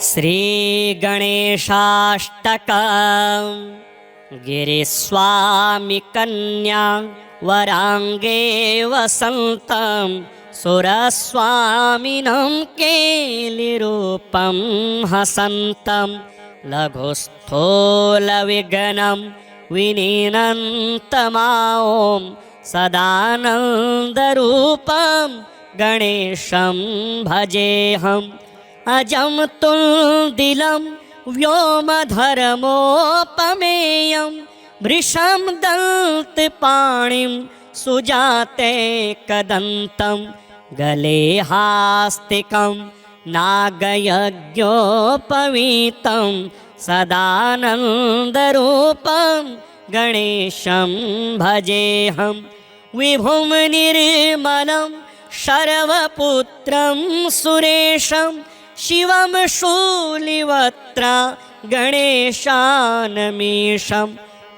श्रीगणेशाष्टकम् गिरिस्वामिकन्या वराङ्गे वसन्तं सुरस्वामिनं केलिरूपं हसन्तं लघुस्थूलविघ्नं विनीनन्तमां सदानन्दरूपं गणेशं भजेऽहम् अजं तुल्दिलं व्योमधर्मोपमेयं वृषं दन्तपाणिं सुजाते कदन्तं गले हास्तिकं नागयज्ञोपवीतं सदानन्दरूपं गणेशं भजेऽहं विभुं निर्मलं शर्वपुत्रं सुरेशं शिवं शूलिवक्त्रा गणेशानमीशं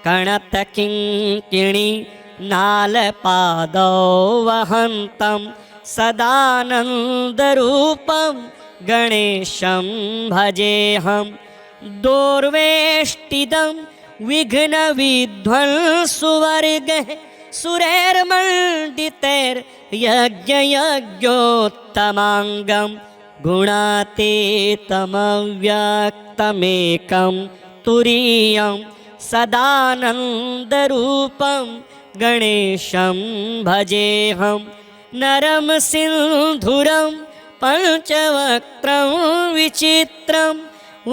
कणतकिङ्किणी नालपादौ वहन्तं सदानन्दरूपं गणेशं भजेऽहं दोर्वेष्टिदं विघ्नविध्वंसुवर्गः सुरैर्मण्डितैर्यज्ञयज्ञोत्तमाङ्गं गुणातीतमव्यक्तमेकं तुरीयं सदानन्दरूपं गणेशं भजेऽहं नरं सिन्धुरं पञ्चवक्त्रं विचित्रं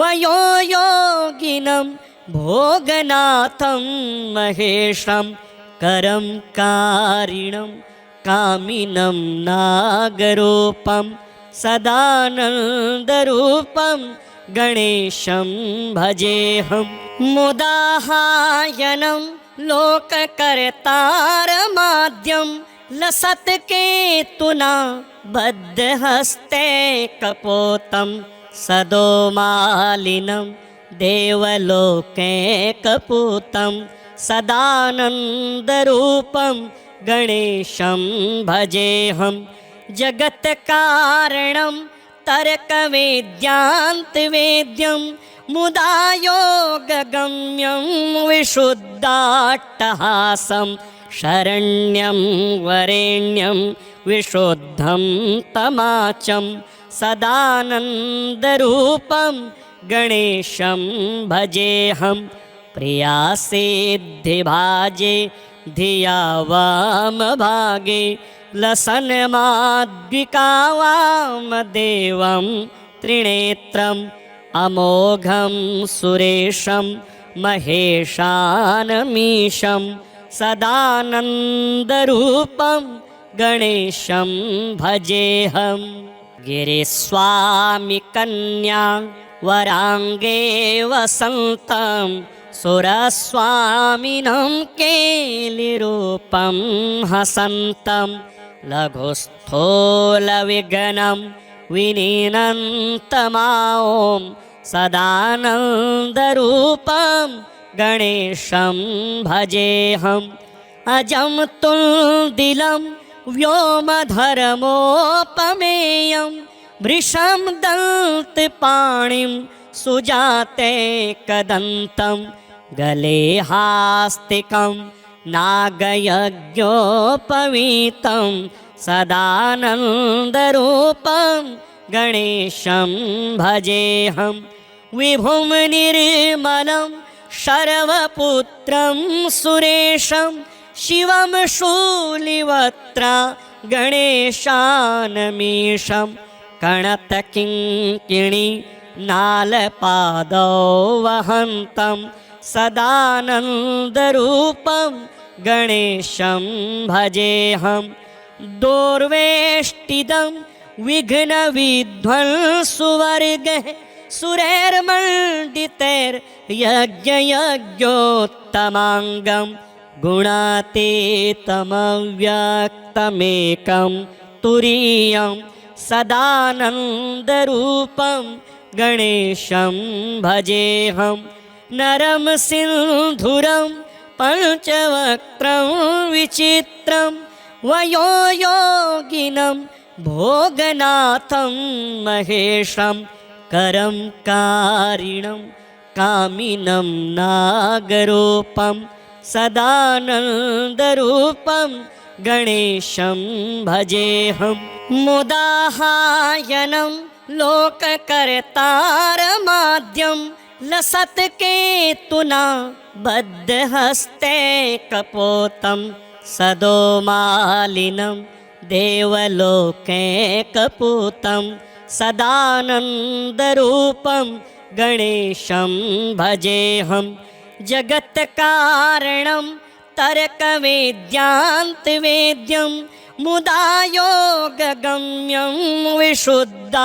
वयोयोगिनं भोगनाथं महेशं करं कारिणं कामिनं नागरूपं सदानन्दरूपं गणेशं भजेऽहं मुदाहायनं लोककर्तारमाद्यं लसत्केतुना बद्धहस्ते कपोतं सदोमालिनं देवलोके कपूतं सदानन्दरूपं गणेशं भजेऽहं जगत्कारणं तर्कवेद्यान्तवेद्यं मुदा योगगम्यं विशुद्धाट्टहासं शरण्यं वरेण्यं विशुद्धं तमाचं सदानन्दरूपं गणेशं भजेऽहं प्रियासिद्धिभाजे धिया वामभागे लसन्माद्विका वामदेवं त्रिनेत्रम् अमोघं सुरेशं महेशानमीशं सदानन्दरूपं गणेशं भजेऽहं गिरिस्वामिकन्या वराङ्गे वसन्तं सुरस्वामिनं केलिरूपं हसन्तं लघुस्थूलविघ्नं विनीनन्तमां सदानन्दरूपं गणेशं भजेऽहम् अजं तुल्दिलं व्योमधर्मोपमेयं वृषं दन्तपाणिं सुजाते कदन्तं गले हास्तिकं नागयज्ञोपवीतं सदानन्दरूपं गणेशं भजेऽहं विभुं निर्मलं शर्वपुत्रं सुरेशं शिवं शूलिवक्त्रा गणेशानमीशं कणतकिङ्किणी नालपादौ वहन्तं सदानन्दरूपं गणेशं भजेऽहं दोर्वेष्टिदं विघ्नविध्वंसुवर्गः सुरैर्मण्डितैर्यज्ञयज्ञोत्तमाङ्गं गुणातीतमव्यक्तमेकं तुरीयं सदानन्दरूपं गणेशं भजेऽहं नरं सिन्धुरं पञ्चवक्त्रं विचित्रं वयोयोगिनं भोगनाथं महेशं करं कारिणं कामिनं नागरूपं सदानन्दरूपं गणेशं भजेऽहं मुदाहायनं लोककर्तारमाद्यं लसत्केतुना बद्धहस्ते कपोतं सदोमालिनं देवलोके कपूतं सदानन्दरूपं गणेशं भजेऽहं जगत्कारणं तर्कवेद्यान्तवेद्यं मुदा योगगम्यं विशुद्धाट्टहासं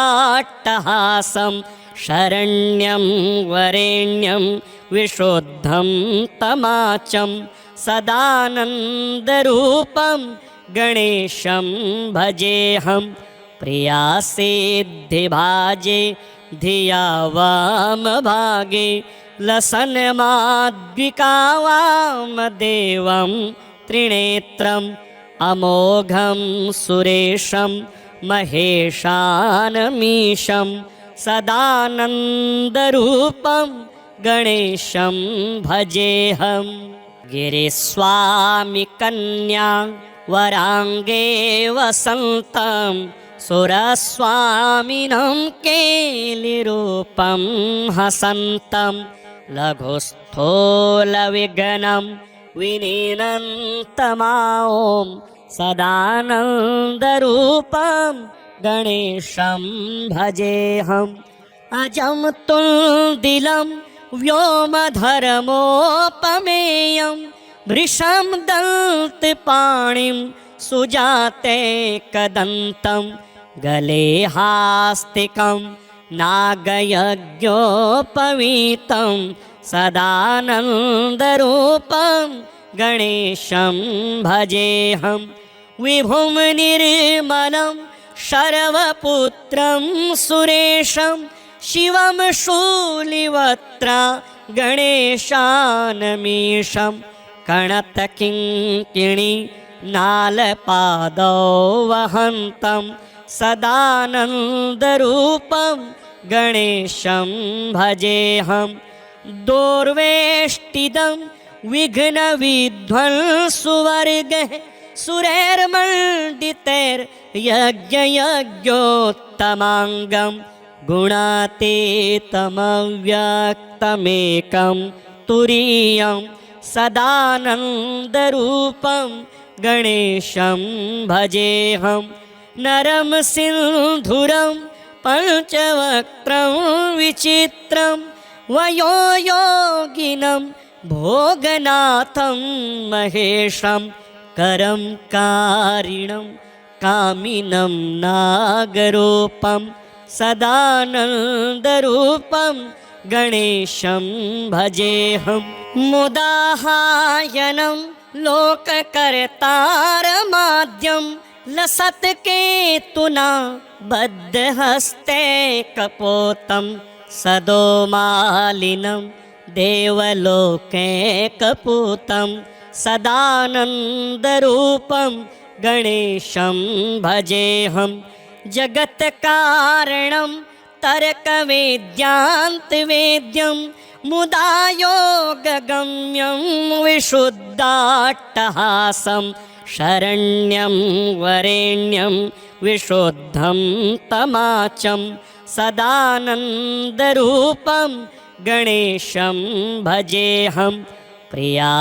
शरण्यं वरेण्यं विशुद्धं तमाचं सदानन्दरूपं गणेशं भजेऽहं प्रियासिद्धिभाजे धिया वामभागे लसन्माद्विका वामदेवं त्रिनेत्रम् अमोघं सुरेशं महेशानमीशं सदानन्दरूपं गणेशं भजेऽहं गिरिस्वामिकन्या वराङ्गे वसन्तं सुरस्वामिनं केलिरूपं हसन्तं लघुस्थूलविघ्नं विनीनन्तमां सदानन्दरूपं गणेशं भजेऽहम् अजं तुल्दिलं व्योमधर्मोपमेयं वृषं दन्तपाणिं सुजाते कदन्तं गले हास्तिकं नागयज्ञोपवीतं सदानन्दरूपं गणेशं भजेऽहं विभुं निर्मलं शर्वपुत्रं सुरेशं शिवं शूलिवक्त्रा गणेशानमीशं कणतकिङ्किणी नालपादौ वहन्तं सदानन्दरूपं गणेशं भजेऽहं दोर्वेष्टिदं विघ्नविध्वंसुवर्गः सुरैर्मण्डितैर्यज्ञयज्ञोत्तमाङ्गं गुणातीतमव्यक्तमेकं तुरीयं सदानन्दरूपं गणेशं भजेऽहं नरं सिन्धुरं पञ्चवक्त्रं विचित्रं वयोयोगिनं भोगनाथं महेशं करं कारिणं कामिनं नागरूपं सदानन्दरूपं गणेशं भजेऽहं मुदाहायनं लोककर्तारमाद्यं लसत्केतुना बद्धहस्ते कपोतं सदोमालिनं देवलोके कपूतं सदानन्दरूपं गणेशं भजेऽहं जगत्कारणं तर्कवेद्यान्तवेद्यं मुदा योगगम्यं विशुद्धाट्टहासं शरण्यं वरेण्यं विशुद्धं तमाचं सदानन्दरूपं गणेशं भजेऽहं प्रियासिद्धिभाजे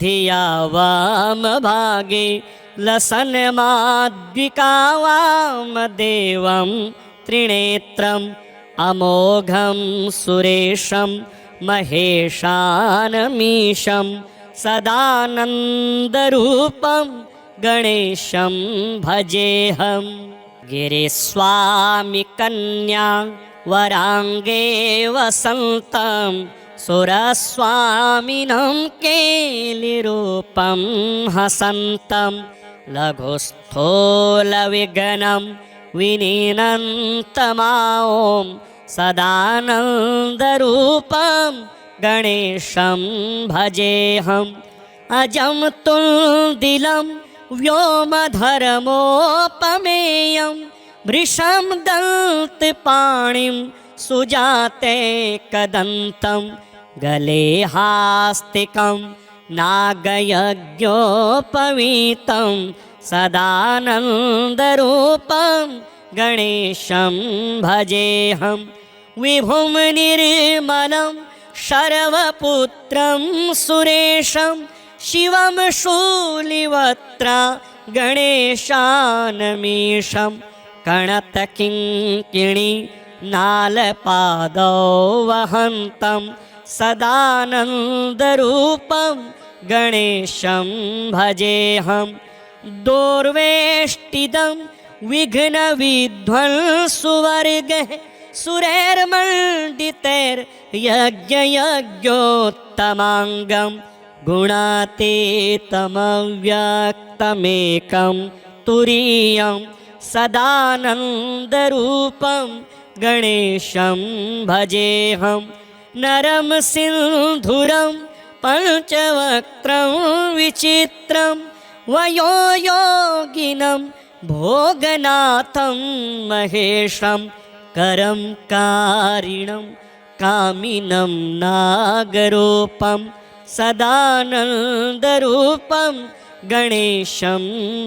धिया वामभागे लसन्माद्विका वामदेवं त्रिनेत्रम् अमोघं सुरेशं महेशानमीशं सदानन्दरूपं गणेशं भजेऽहं गिरिस्वामिकन्या वराङ्गे वसन्तं सुरस्वामिनं केलिरूपं हसन्तं लघुस्थूलविघ्नं विनीनन्तमां सदानन्दरूपं गणेशं भजेऽहम् अजं तुल्दिलं व्योमधर्मोपमेयं वृषं दन्तपाणिं सुजाते कदन्तं गले हास्तिकं नागयज्ञोपवीतं सदानन्दरूपं गणेशं भजेऽहं विभुं निर्मलं शर्वपुत्रं सुरेशं शिवं शूलिवक्त्रा गणेशानमीशं कणतकिङ्किणी नालपादौ वहन्तं सदानन्दरूपं गणेशं भजेऽहं दोर्वेष्टिदं विघ्नविध्वंसुवर्गः सुरैर्मण्डितैर्यज्ञयज्ञोत्तमाङ्गं गुणातीतमव्यक्तमेकं तुरीयं सदानन्दरूपं गणेशं भजेऽहं नरं सिन्धुरं पञ्चवक्त्रं विचित्रं वयोयोगिनं भोगनाथं महेशं करं कारिणं कामिनं नागरूपं सदानन्दरूपं गणेशं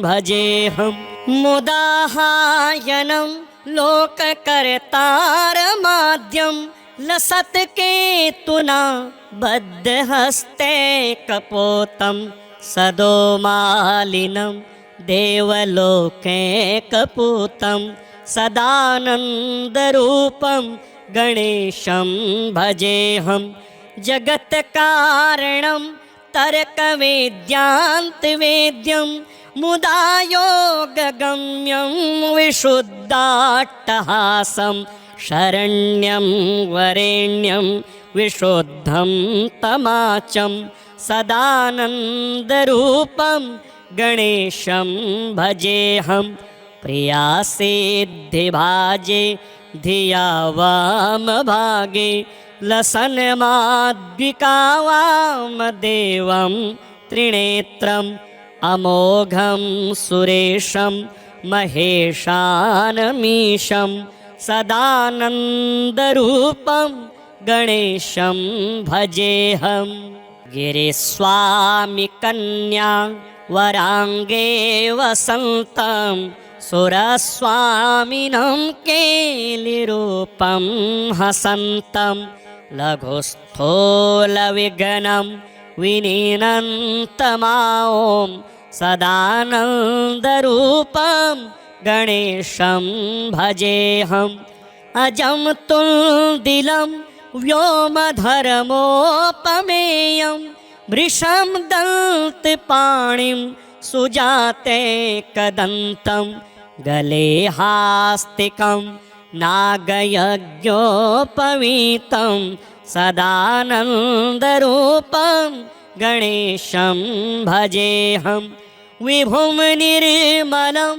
भजेऽहं मुदाहायनं लोककर्तारमाद्यं लसत्केतुना बद्धहस्ते कपोतं सदोमालिनं देवलोके कपूतं सदानन्दरूपं गणेशं भजेऽहं जगत्कारणं तर्कवेद्यान्तवेद्यं मुदा योगगम्यं विशुद्धाट्टहासं शरण्यं वरेण्यं विशुद्धं तमाचं सदानन्दरूपं गणेशं भजेऽहं प्रियासिद्धिभाजे धिया वामभागे लसन्माद्विका वामदेवं त्रिनेत्रम् अमोघं सुरेशं महेशानमीशं सदानन्दरूपं गणेशं भजेऽहं गिरिस्वामिकन्या वराङ्गे वसन्तं सुरस्वामिनं केलिरूपं हसन्तं लघुस्थूलविघ्नं विनीनन्तमां सदानन्दरूपं गणेशं भजेऽहं अजं तुल्दिलं व्योमधर्मोपमेयं वृषं दन्तपाणिं सुजाते कदन्तं गले हास्तिकं नागयज्ञोपवीतं सदानन्दरूपं गणेशं भजेऽहं विभुं निर्मलं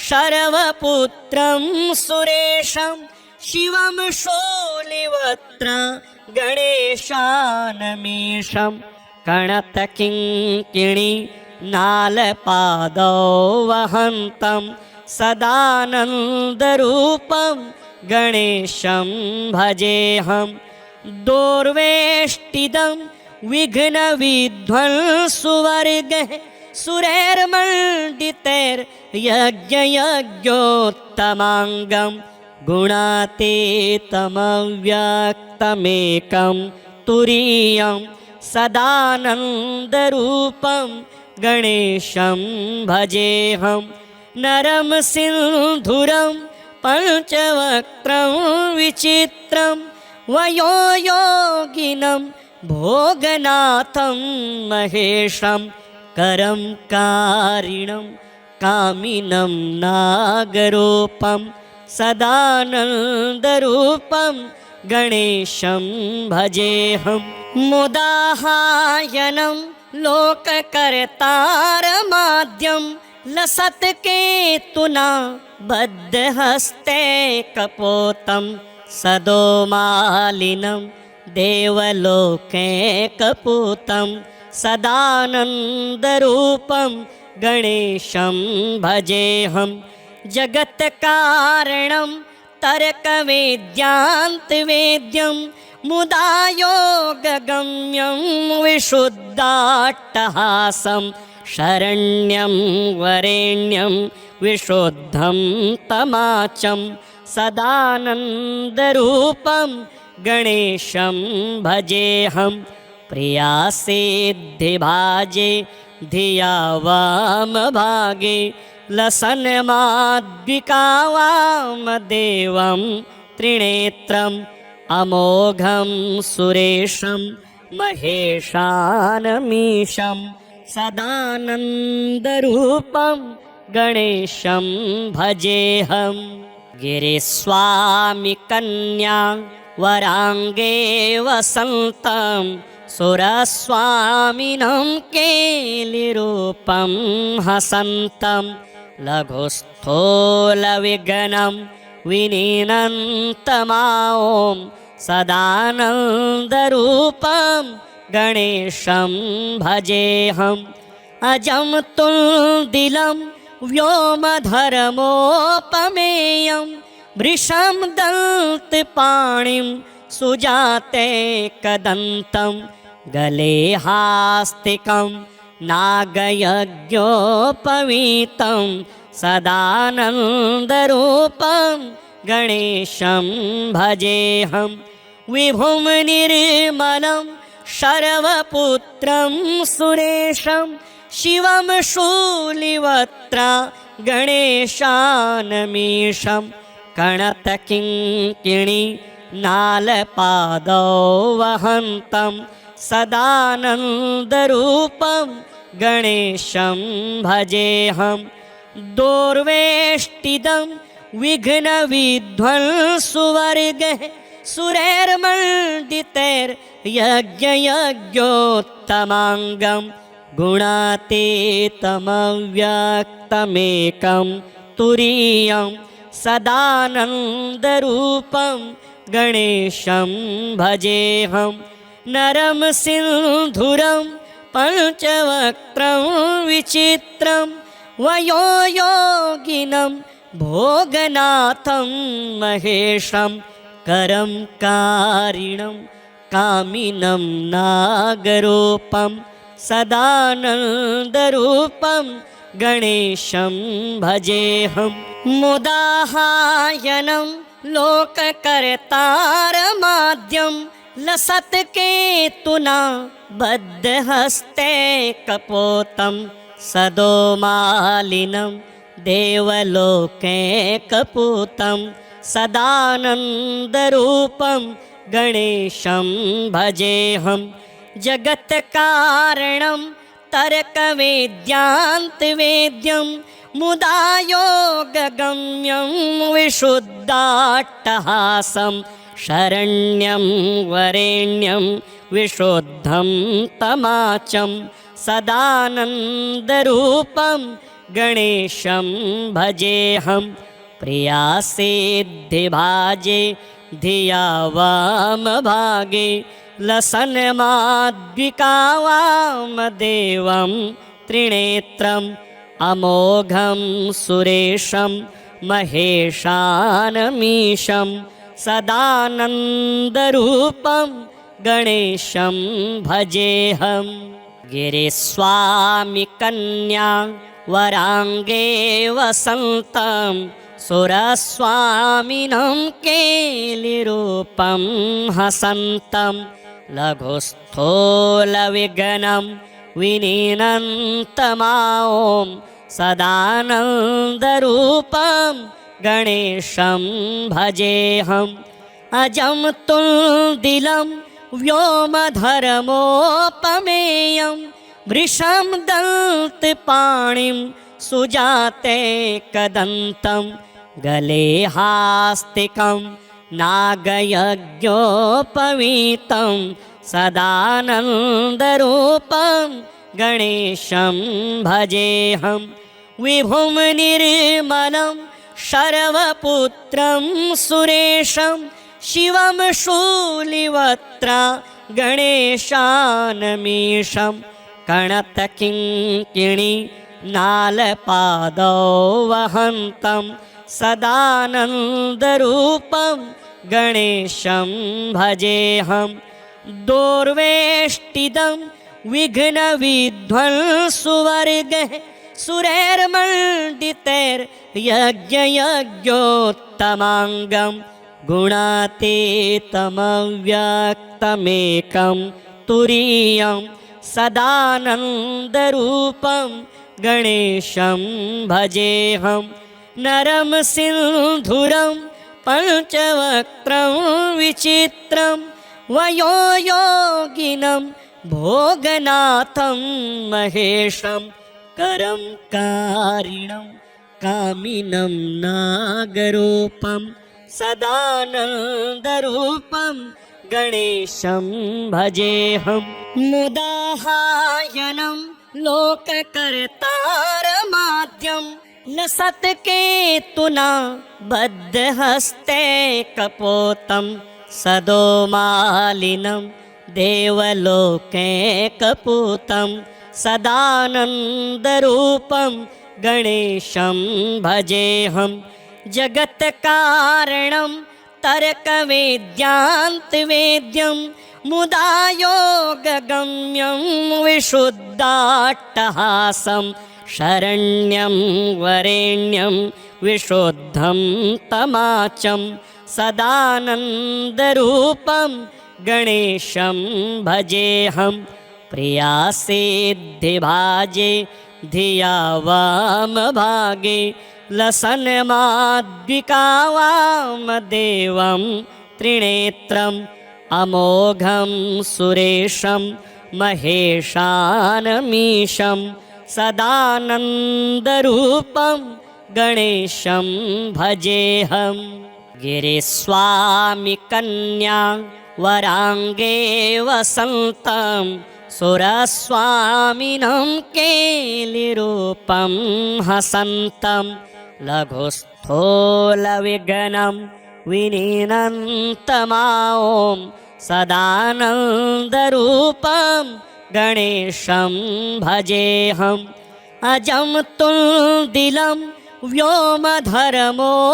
शर्वपुत्रं सुरेशं शिवं शूलिवक्त्रा गणेशानमीशं कणतकिङ्किणी नालपादौ वहन्तं सदानन्दरूपं गणेशं भजेऽहं दोर्वेष्टिदं विघ्नविध्वंसुवर्गः सुरैर्मण्डितैर्यज्ञयज्ञोत्तमाङ्गं गुणातीतमव्यक्तमेकं तुरीयं सदानन्दरूपं गणेशं भजेऽहं नरं सिन्धुरं पञ्चवक्त्रं विचित्रं वयोयोगिनं भोगनाथं महेशं करं कारिणं कामिनं नागरूपं सदानन्दरूपं गणेशं भजेऽहं मुदाहायनं लोककर्तारमाद्यं लसत्केतुना बद्धहस्ते कपोतं सदोमालिनं देवलोके कपूतं सदानन्दरूपं गणेशं भजेऽहं जगत्कारणं तर्कवेद्यान्तवेद्यं मुदा योगगम्यं विशुद्धाट्टहासं शरण्यं वरेण्यं विशुद्धं तमाचं सदानन्दरूपं गणेशं भजेऽहं प्रियासिद्धिभाजे धिया वामभागे लसन्माद्विकावामदेवं त्रिनेत्रम् अमोघं सुरेशं महेशानमीशं सदानन्दरूपं गणेशं भजेऽहं गिरिस्वामिकन्या वराङ्गे वसन्तं सुरस्वामिनं केलिरूपं हसन्तं लघुस्थूलविघ्नं विनीनन्तमां सदानन्दरूपं गणेशं भजेऽहम् अजं तुल्दिलं व्योमधर्मोपमेयं वृषं दन्तपाणिं सुजाते कदन्तं गले हास्तिकं नागयज्ञोपवीतं सदानन्दरूपं गणेशं भजेऽहं विभुं निर्मलं शर्वपुत्रं सुरेशं शिवं शूलिवक्त्रा गणेशानमीशं कणतकिङ्किणी नालपादौ वहन्तं सदानन्दरूपं गणेशं भजेऽहं दोर्वेष्टिदं विघ्नविध्वंसुवर्गः सुरैर्मण्डितैर्यज्ञयज्ञोत्तमाङ्गं गुणातीतमव्यक्तमेकं तुरीयं सदानन्दरूपं गणेशं भजेऽहं नरं सिन्धुरं पञ्चवक्त्रं विचित्रं वयोयोगिनं भोगनाथं महेशं करं कारिणं कामिनं नागरूपं सदानन्दरूपं गणेशं भजेऽहं मुदाहायनं लोककर्तारमाद्यं लसत्केतुना बद्धहस्ते कपोतं सदोमालिनं देवलोके कपूतं सदानन्दरूपं गणेशं भजेऽहं जगत्कारणं तर्कवेद्यान्तवेद्यं मुदा योगगम्यं विशुद्धाट्टहासं शरण्यं वरेण्यं विशुद्धं तमाचं सदानन्दरूपं गणेशं भजेऽहं प्रियासिद्धिभाजे धिया वामभागे लसन्माद्विकावामदेवं त्रिनेत्रम् अमोघं सुरेशं महेशानमीशं सदानन्दरूपं गणेशं भजेऽहं गिरिस्वामिकन्या वराङ्गे वसन्तं सुरस्वामिनं केलिरूपं हसन्तं लघुस्थूलविघ्नं विनीनन्तमां सदानन्दरूपं गणेशं भजेऽहम् अजं तुल्दिलं व्योमधर्मोपमेयं वृषं दन्तपाणिं सुजाते कदन्तं गले हास्तिकं नागयज्ञोपवीतं सदानन्दरूपं गणेशं भजेऽहं विभुं निर्मलं शर्वपुत्रं सुरेशं शिवं शूलिवक्त्रा गणेशानमीशं कणतकिङ्किणी नालपादौ वहन्तं सदानन्दरूपं गणेशं भजेऽहं दोर्वेष्टिदं विघ्नविध्वंसुवर्गः सुरैर्मण्डितैर्यज्ञयज्ञोत्तमाङ्गं गुणातीतमव्यक्तमेकं तुरीयं सदानन्दरूपं गणेशं भजेऽहं नरं सिन्धुरं पञ्चवक्त्रं विचित्रं वयोयोगिनं भोगनाथं महेशं करं कारिणं कामिनं नागरूपं सदानन्दरूपं गणेशं भजेऽहं मुदाहायनं लोककर्तारमाद्यं लसत्केतुना बद्धहस्ते कपोतं सदोमालिनं देवलोके कपूतं सदानन्दरूपं गणेशं भजेऽहं जगत्कारणं तर्कवेद्यान्तवेद्यं मुदा योगगम्यं विशुद्धाट्टहासं शरण्यं वरेण्यं विशुद्धं तमाचं सदानन्दरूपं गणेशं भजेऽहं प्रियासिद्धिभाजे धिया वामभागे लसन्माद्विका वामदेवं त्रिनेत्रम् अमोघं सुरेशं महेशानमीशं सदानन्दरूपं गणेशं भजेऽहं गिरिस्वामिकन्या वराङ्गे वसन्तं सुरस्वामिनं केलिरूपं हसन्तं लघुस्थूलविघ्नं विनीनन्तमां सदानन्दरूपं गणेशं भजेऽहम् अजं तुल्दिलं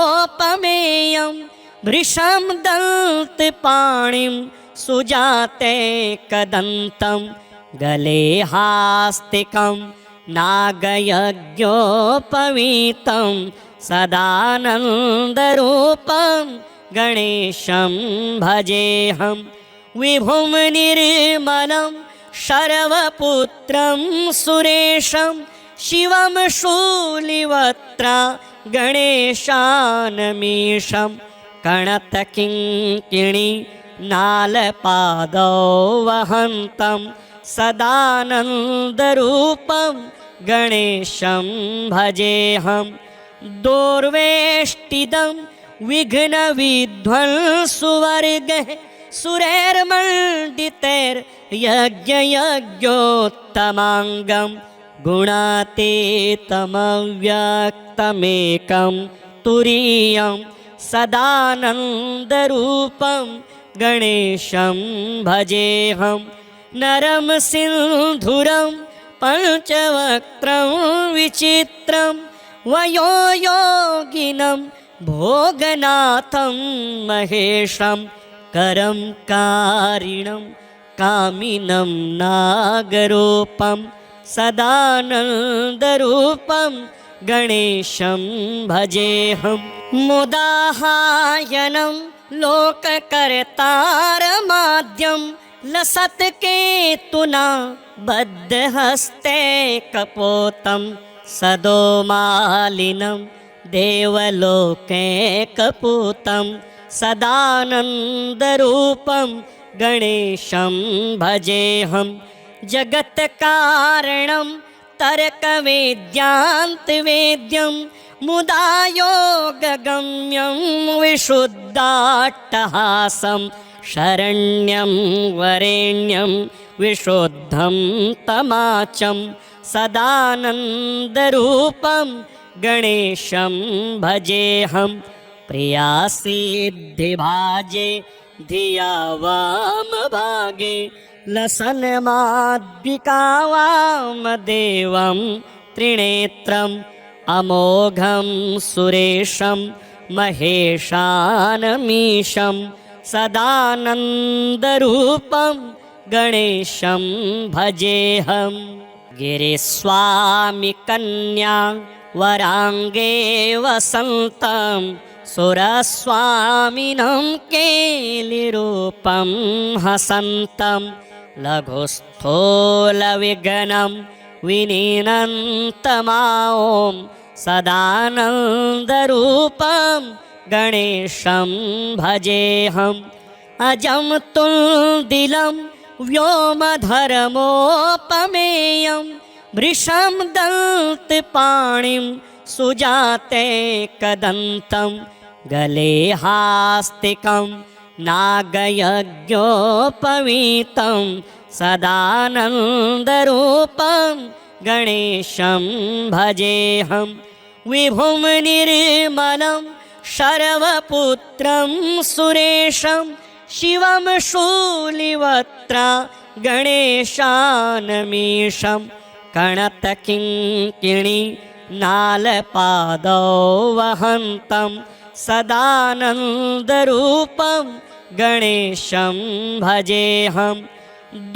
व्योमधर्मोपमेयं वृषं दन्तपाणिं सुजाते कदन्तं गले हास्तिकं नागयज्ञोपवीतं सदानन्दरूपं गणेशं भजेऽहं विभुं निर्मलं शर्वपुत्रं सुरेशं शिवं शूलिवक्त्रा गणेशानमीशं कणतकिङ्किणी नालपादौ वहन्तं सदानन्दरूपं गणेशं भजेऽहं दोर्वेष्टिदं विघ्नविध्वंसुवर्गः सुरैर्मण्डितैर्यज्ञयज्ञोत्तमाङ्गं गुणातीतमव्यक्तमेकं तुरीयं सदानन्दरूपं गणेशं भजेऽहं नरं सिन्धुरं पञ्चवक्त्रं विचित्रं वयोयोगिनं भोगनाथं महेशं करं कारिणं कामिनं नागरूपं सदानन्दरूपं गणेशं भजेऽहं मुदाहायनं लोककर्तारमाद्यं लसत्केतुना बद्धहस्ते कपोतं सदोमालिनं देवलोके कपूतं सदानन्दरूपं गणेशं भजेऽहं जगत्कारणं तर्कवेद्यान्तवेद्यं मुदा योगगम्यं विशुद्धाट्टहासं शरण्यं वरेण्यं विशुद्धं तमाचं सदानन्दरूपं गणेशं भजेऽहं प्रियासिद्धिभाजे धिया वामभागे लसन्माद्विका वामदेवं त्रिनेत्रम् अमोघं सुरेशं महेशानमीशं सदानन्दरूपं गणेशं भजेऽहम् गिरिस्वामिकन्या वराङ्गे वसन्तं सुरस्वामिनं केलिरूपं हसन्तं लघुस्थूलविघ्नं विनीनन्तमां सदानन्दरूपं गणेशं भजेऽहम् अजं तुल्दिलं व्योमधर्मोपमेयं वृषं दन्तपाणिं सुजाते कदन्तं गले हास्तिकं नागयज्ञोपवीतं सदानन्दरूपं गणेशं भजेऽहम् विभुं निर्मलं शर्वपुत्रं सुरेशं शिवं शूलिवक्त्रा गणेशानमीशं कणतकिङ्किणी नालपादौ वहन्तं सदानन्दरूपं गणेशं भजेऽहम्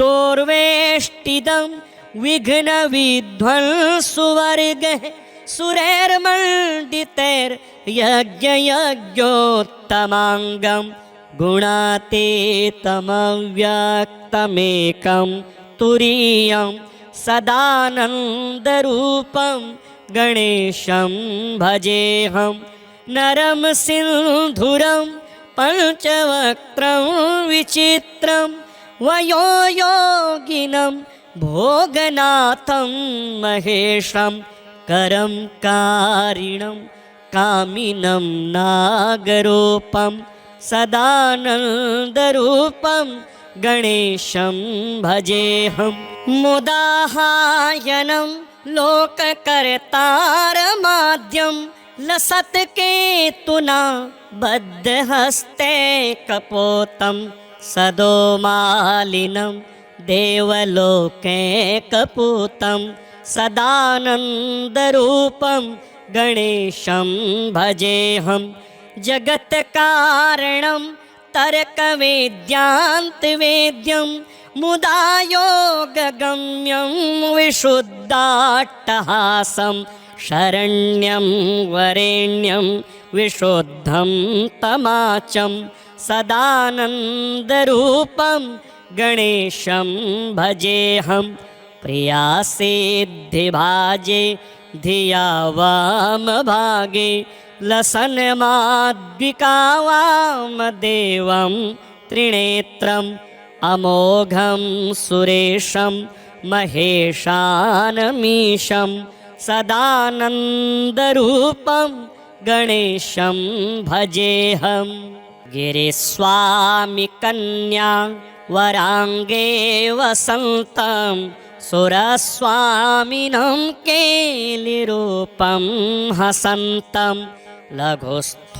दोर्वेष्टिदं विघ्नविध्वंसुवर्गः सुरैर्मण्डितैर्यज्ञयज्ञोत्तमाङ्गं गुणातीतमव्यक्तमेकं तुरीयं सदानन्दरूपं गणेशं भजेऽहम् नरं सिन्धुरं पञ्चवक्त्रं विचित्रं वयोयोगिनं भोगनाथं महेशं करं कारिणं कामिनं नागरूपं सदानन्दरूपं गणेशं भजेऽहम् मुदाहायनं लोककर्तारमाद्यं लसत्केतुना बद्धहस्ते कपोतं सदोमालिनं देवलोके कपूतं सदानन्दरूपं गणेशं भजेऽहम् जगत्कारणं तर्कवेद्यान्तवेद्यं मुदा योगगम्यं विशुद्धाट्टहासं शरण्यं वरेण्यं विशुद्धं तमाचं सदानन्दरूपं गणेशं भजेऽहम् प्रियासिद्धिभाजे धिया वामभागे लसन्माद्विका वामदेवं त्रिनेत्रम् अमोघं सुरेशं महेशानमीशं सदानन्दरूपं गणेशं भजेऽहम् गिरिस्वामिकन्या वराङ्गे वसन्तं सुरस्वामिनं केलिरूपं हसन्तं लघुस्थूलविघ्नं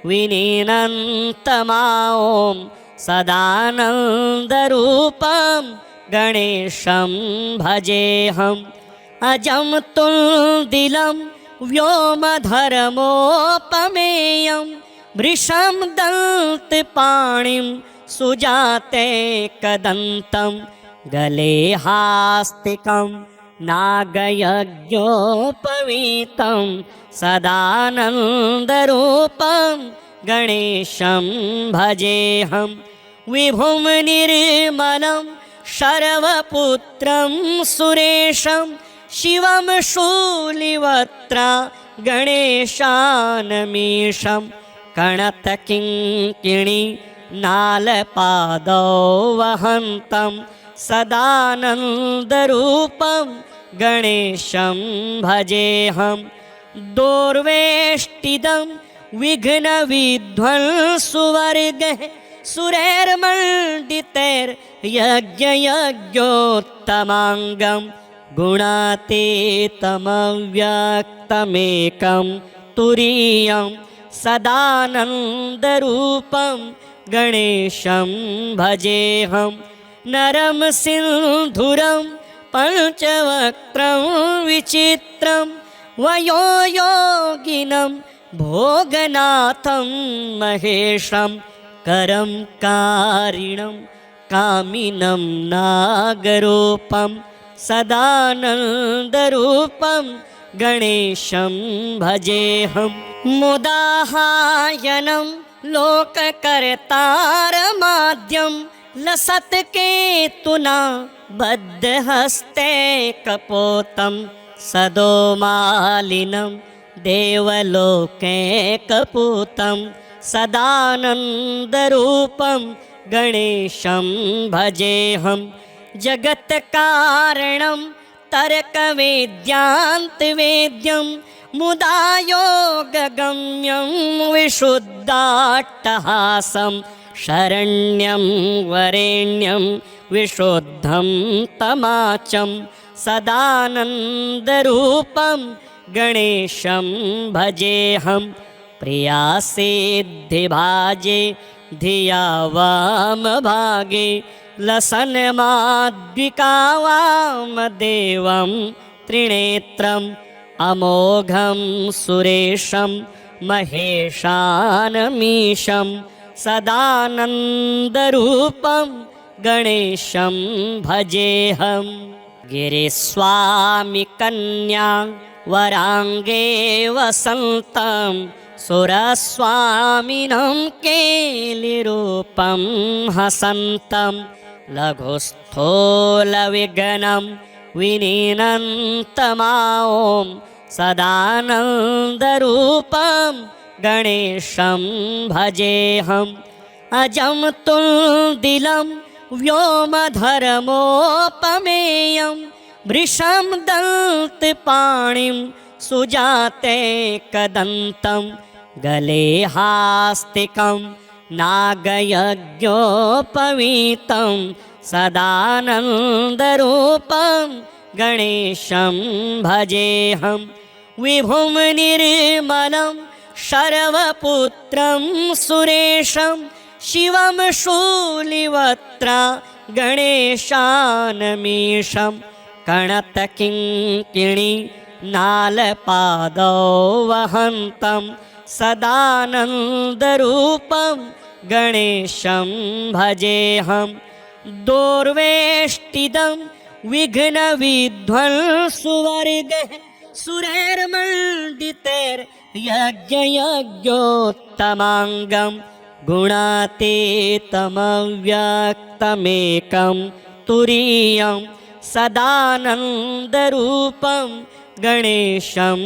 विनीनन्तमां सदानन्दरूपं गणेशं भजेऽहम् अजं तुल्दिलं व्योमधर्मोपमेयं वृषं दन्तपाणिं सुजाते कदन्तं गले हास्तिकं नागयज्ञोपवीतं सदानन्दरूपं गणेशं भजेऽहम् विभुं निर्मलं शर्वपुत्रं सुरेशं शिवं शूलिवक्त्रा गणेशानमीशं कणतकिङ्किणी नालपादौ वहन्तं सदानन्दरूपं गणेशं भजेऽहम् दोर्वेष्टिदं विघ्नविध्वंसुवर्गः सुरैर्मण्डितैर्यज्ञयज्ञोत्तमाङ्गं गुणातीतमव्यक्तमेकं तुरीयं सदानन्दरूपं गणेशं भजेऽहम् नरं सिन्धुरं पञ्चवक्त्रं विचित्रं वयो योगिनं भोगनाथं महेशं करं कारिणं कामिनं नागरूपं सदानन्दरूपं गणेशं भजेऽहं मुदाहायनं लोककर्तारमाद्यं लसत्केतुना बद्धहस्ते कपोतं सदोमालिनं देवलोके कपूतं सदानन्दरूपं गणेशं भजेऽहं जगत्कारणं तर्कवेद्यान्तवेद्यं मुदा योगगम्यं विशुद्धाट्टहासं शरण्यं वरेण्यं विशुद्धं तमाचं सदानन्दरूपं गणेशं भजेऽहं प्रियासिद्धिभाजे धिया वामभागे लसन्माद्विका वामदेवं त्रिनेत्रम् अमोघं सुरेशं महेशानमीशं सदानन्दरूपं गणेशं भजेऽहं गिरिस्वामिकन्या वराङ्गे वसन्तं सुरस्वामिनं केलिरूपं हसन्तं लघुस्थूलविघ्नं विनीनन्तमां सदानन्दरूपं गणेशं भजेऽहम् अजं तुल्दिलं व्योमधर्मोपमेयं वृषं दन्तपाणिं सुजाते कदन्तं गले हास्तिकं नागयज्ञोपवीतं सदानन्दरूपं गणेशं भजेऽहं विभुं निर्मलं शर्वपुत्रं सुरेशं शिवं शूलिवक्त्रा गणेशानमीशं कणतकिङ्किणी नालपादौ वहन्तं सदानन्दरूपं गणेशं भजेऽहं दोर्वेष्टिदं विघ्नविध्वंसुवर्गः सुरैर्मण्डितैर्यज्ञयज्ञोत्तमाङ्गं गुणातीतमव्यक्तमेकं तुरीयं सदानन्दरूपं गणेशं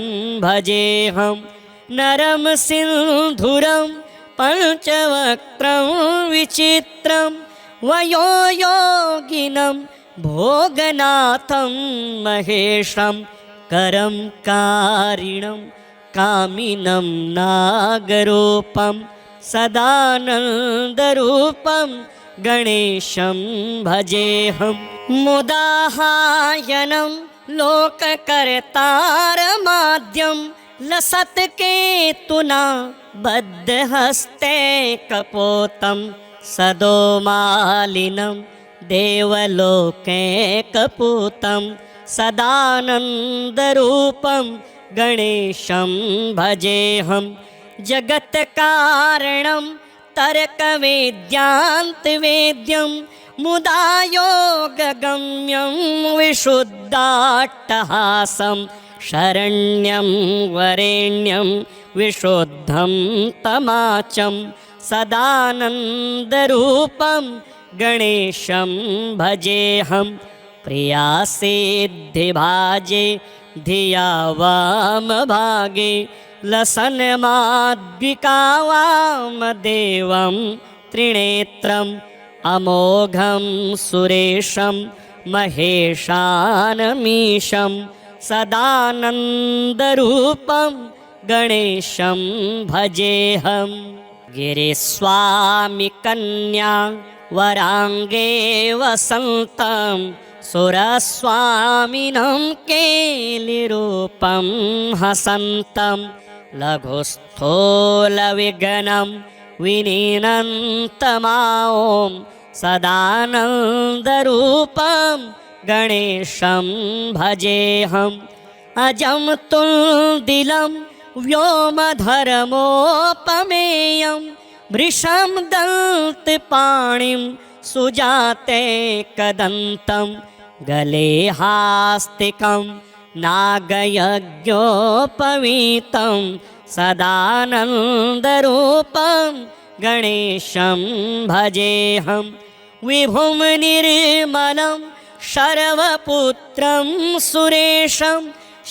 भजेऽहं नरं सिन्धुरं पञ्चवक्त्रं विचित्रं वयो योगिनं भोगनाथं महेशं करं कारिणं कामिनं नागरूपं सदानन्दरूपं गणेशं भजेऽहं मुदाहायनं लोककर्तारमाद्यं लसत्केतुना बद्धहस्ते कपोतं सदोमालिनं देवलोके कपूतं सदानन्दरूपं गणेशं भजेऽहं जगत्कारणं तर्कवेद्यान्तवेद्यं मुदा योगगम्यं विशुद्धाट्टहासं शरण्यं वरेण्यं विशुद्धं तमाचं सदानन्दरूपं गणेशं भजेऽहं प्रियासिद्धिभाजे धिया वामभागे लसन्माद्विका वामदेवं त्रिनेत्रम् अमोघं सुरेशं महेशानमीशं सदानन्दरूपं गणेशं भजेऽहं गिरिस्वामिकन्या वराङ्गे वसन्तं सुरस्वामिनं केलिरूपं हसन्तं लघुस्थूलविघ्नं विनीनन्तमां सदानन्दरूपं गणेशं भजेऽहम् अजं तुल्दिलं व्योमधर्मोपमेयं वृषं दन्तपाणिं सुजाते कदन्तं गले हास्तिकं नागयज्ञोपवीतं सदानन्दरूपं गणेशं भजेऽहं विभुं निर्मलं शर्वपुत्रं सुरेशं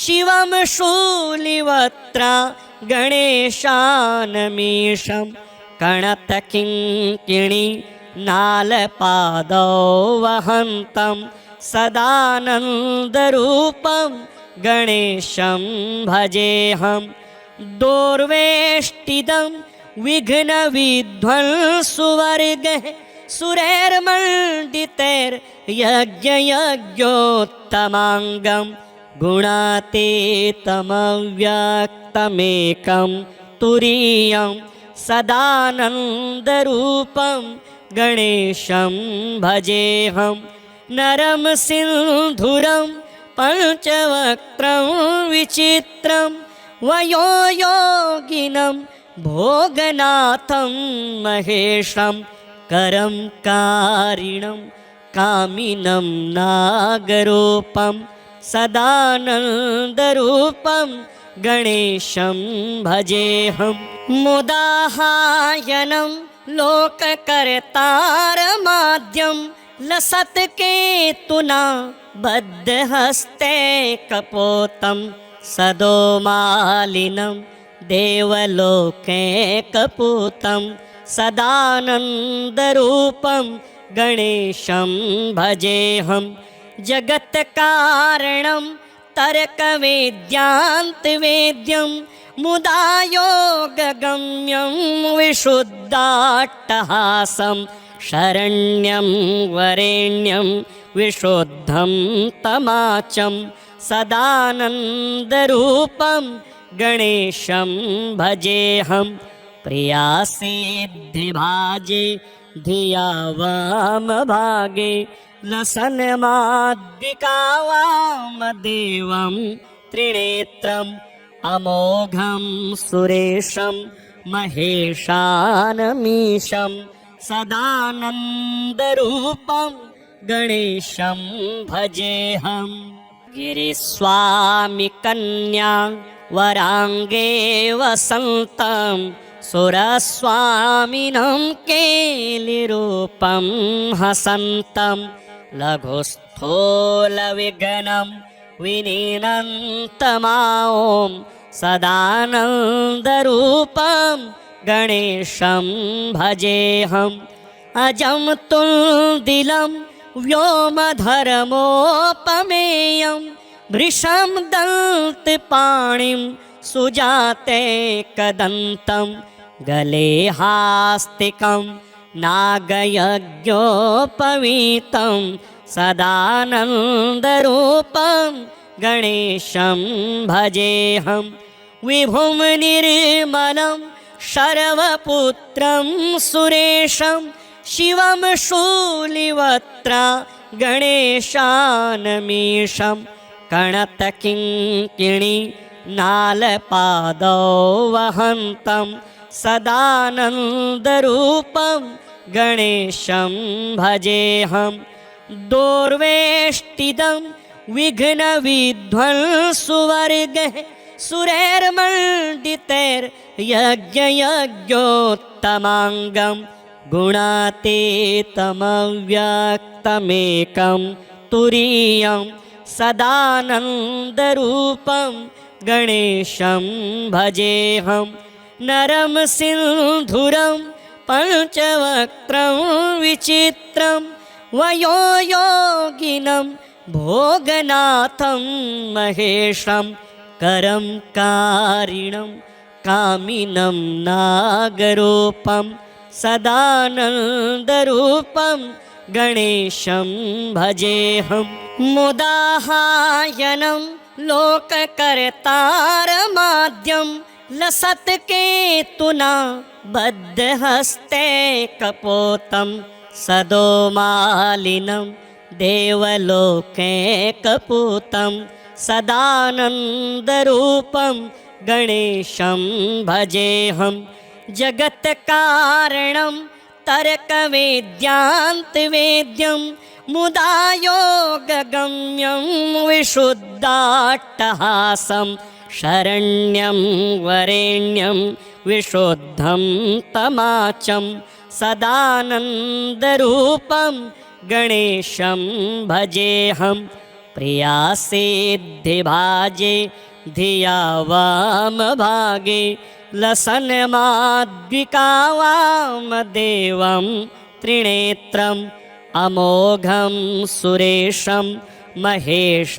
शिवं शूलिवक्त्रा गणेशानमीशं कणतकिङ्किणी नालपादौ वहन्तं सदानन्दरूपं गणेशं भजेऽहं दोर्वेष्टिदं विघ्नविध्वंसुवर्गः सुरैर्मण्डितैर्यज्ञयज्ञोत्तमाङ्गं गुणातीतमव्यक्तमेकं तुरीयं सदानन्दरूपं गणेशं भजेऽहं नरं सिन्धुरं पञ्चवक्त्रं विचित्रं वयोयोगिनं भोगनाथं महेशं करं कारिणं कामिनं नागरूपं सदानन्दरूपं गणेशं भजेऽहं मुदाहायनं लोककर्तारमाद्यं लसत्केतुना बद्धहस्ते कपोतं सदोमालिनं देवलोके कपूतं सदानन्दरूपं गणेशं भजेऽहं जगत्कारणं तर्कवेद्यान्तवेद्यं मुदा योगगम्यं विशुद्धाट्टहासं शरण्यं वरेण्यं विशुद्धं तमाचं सदानन्दरूपं गणेशं भजेऽहं प्रियासिद्धिभाजे धिया वामभागे लसन्माद्विका वामदेवं त्रिनेत्रम् अमोघं सुरेशं महेशानमीशं सदानन्दरूपं गणेशं भजेऽहं गिरिस्वामिकन्या वराङ्गे वसन्तं सुरस्वामिनं केलिरूपं हसन्तं लघुस्थूलविघ्नं विनीनन्तमां सदानन्दरूपं गणेशं भजेऽहम् अजं तुल्दिलं व्योमधर्मोपमेयं वृषं दन्तपाणिं सुजाते कदन्तं गले हास्तिकं नागयज्ञोपवीतं सदानन्दरूपं गणेशं भजेऽहं विभुं निर्मलं शर्वपुत्रं सुरेशं शिवं शूलिवक्त्रा गणेशानमीशं कणतकिङ्किणी नालपादौ वहन्तं सदानन्दरूपं गणेशं भजेऽहं दोर्वेष्टिदं विघ्नविध्वंसुवर्गः सुरैर्मण्डितैर्यज्ञयज्ञोत्तमाङ्गं गुणातीतमव्यक्तमेकं तुरीयं सदानन्दरूपं गणेशं भजेऽहं नरं सिन्धुरं पञ्चवक्त्रं विचित्रं वयोयोगिनं भोगनाथं महेशं करं कारिणं कामिनं नागरूपं सदानन्दरूपं गणेशं भजेऽहं मुदाहायनं लोककर्तारमाद्यं लसत्केतुना बद्धहस्ते कपोतं सदोमालिनं देवलोकैकपूतं सदानन्दरूपं गणेशं भजेऽहं जगत्कारणं तर्कवेद्यान्तवेद्यं मुदा योगगम्यं विशुद्धाट्टहासं शरण्यं वरेण्यं विशुद्धं तमाचं सदानन्दरूपं गणेशं भजेऽहं प्रियासिद्धिभाजे धिया वामभागे लसन्माद्विका वामदेवं त्रिनेत्रम् अमोघं सुरेशं महेशानमीशं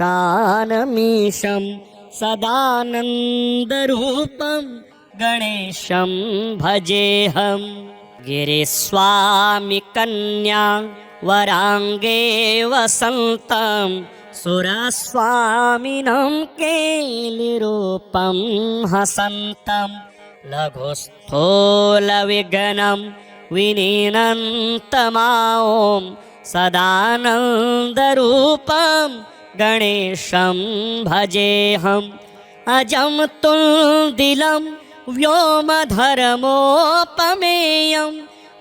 सदानन्दरूपं गणेशं भजेऽहं गिरिस्वामिकन्या वराङ्गे वसन्तं सुरस्वामिनं केलिरूपं हसन्तं लघुस्थूलविघ्नं विनीनन्तमां सदानन्दरूपं गणेशं भजेऽहम् अजं तुल्दिलं व्योमधर्मोपमेयं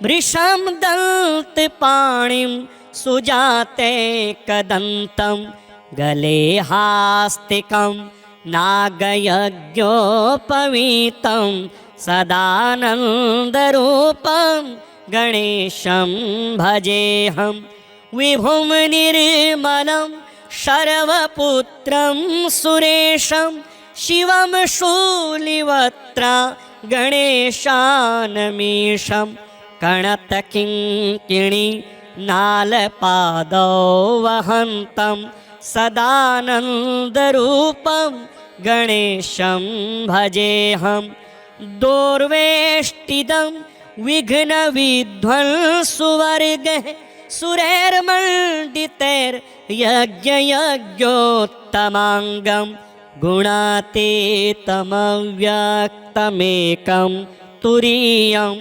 वृषं दन्तपाणिं सुजातेकदन्तं गले हास्तिकं नागयज्ञोपवीतं सदानन्दरूपं गणेशं भजेऽहं विभुं निर्मलं शर्वपुत्रं सुरेशं शिवं शूलिवक्त्रा गणेशानमीशं कणतकिङ्किणी नालपादौ वहन्तं सदानन्दरूपं गणेशं भजेऽहं दोर्वेष्टिदं विघ्नविध्वंसुवर्गः सुरैर्मण्डितैर्यज्ञयज्ञोत्तमाङ्गं गुणातीतमव्यक्तमेकं तुरीयं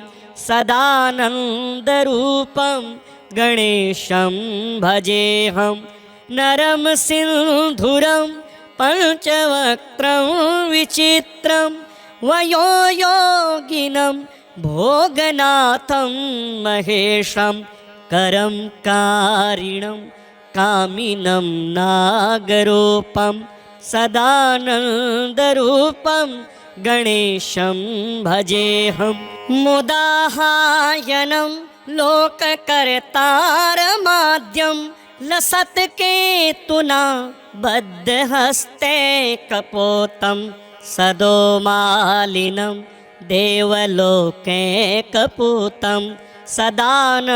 सदानन्दरूपं गणेशं भजेऽहं नरं सिन्धुरं पञ्चवक्त्रं विचित्रं वयोयोगिनं भोगनाथं महेशं करं कारिणं कामिनं नागरूपं सदानन्दरूपं गणेशं भजेऽहं मुदाहायनं लोककर्तारमाद्यं लसत्केतुना बद्धहस्ते कपोतं सदोमालिनं देवलोकैकपूतं सदानन्दरूपं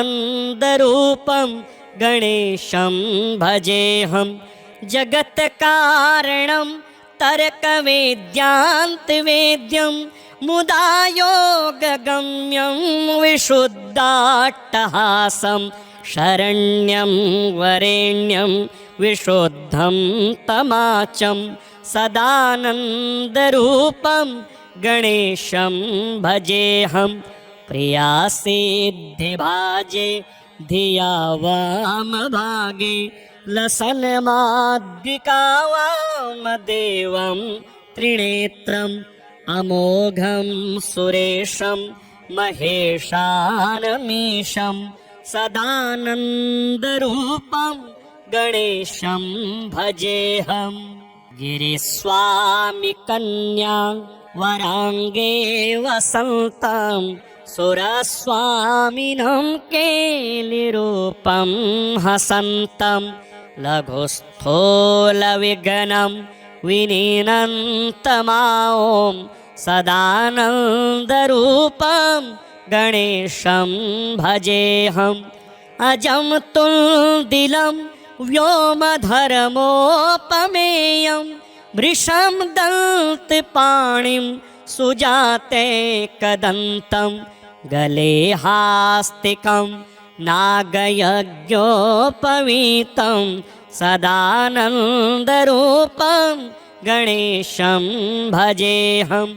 गणेशं भजेऽहं जगत्कारणं तर्कवेद्यान्तवेद्यं मुदा योगगम्यं विशुद्धाट्टहासं शरण्यं वरेण्यं विशुद्धं तमाचं सदानन्दरूपं गणेशं भजेऽहं प्रियासिद्धिभाजे धिया वामभागे लसन्माद्विका वामदेवं त्रिनेत्रम् अमोघं सुरेशं महेशानमीशं सदानन्दरूपं गणेशं भजेऽहं गिरिस्वामिकन्या वराङ्गे वसन्तं सुरस्वामिनं केलिरूपं हसन्तं लघुस्थूलविघ्नं विनीनन्तमां सदानन्दरूपं गणेशं भजेऽहम् अजं तुल्दिलं व्योमधर्मोपमेयं वृषं दन्तपाणिं सुजातेकदन्तं गले हास्तिकं नागयज्ञोपवीतं सदानन्दरूपं गणेशं भजेऽहं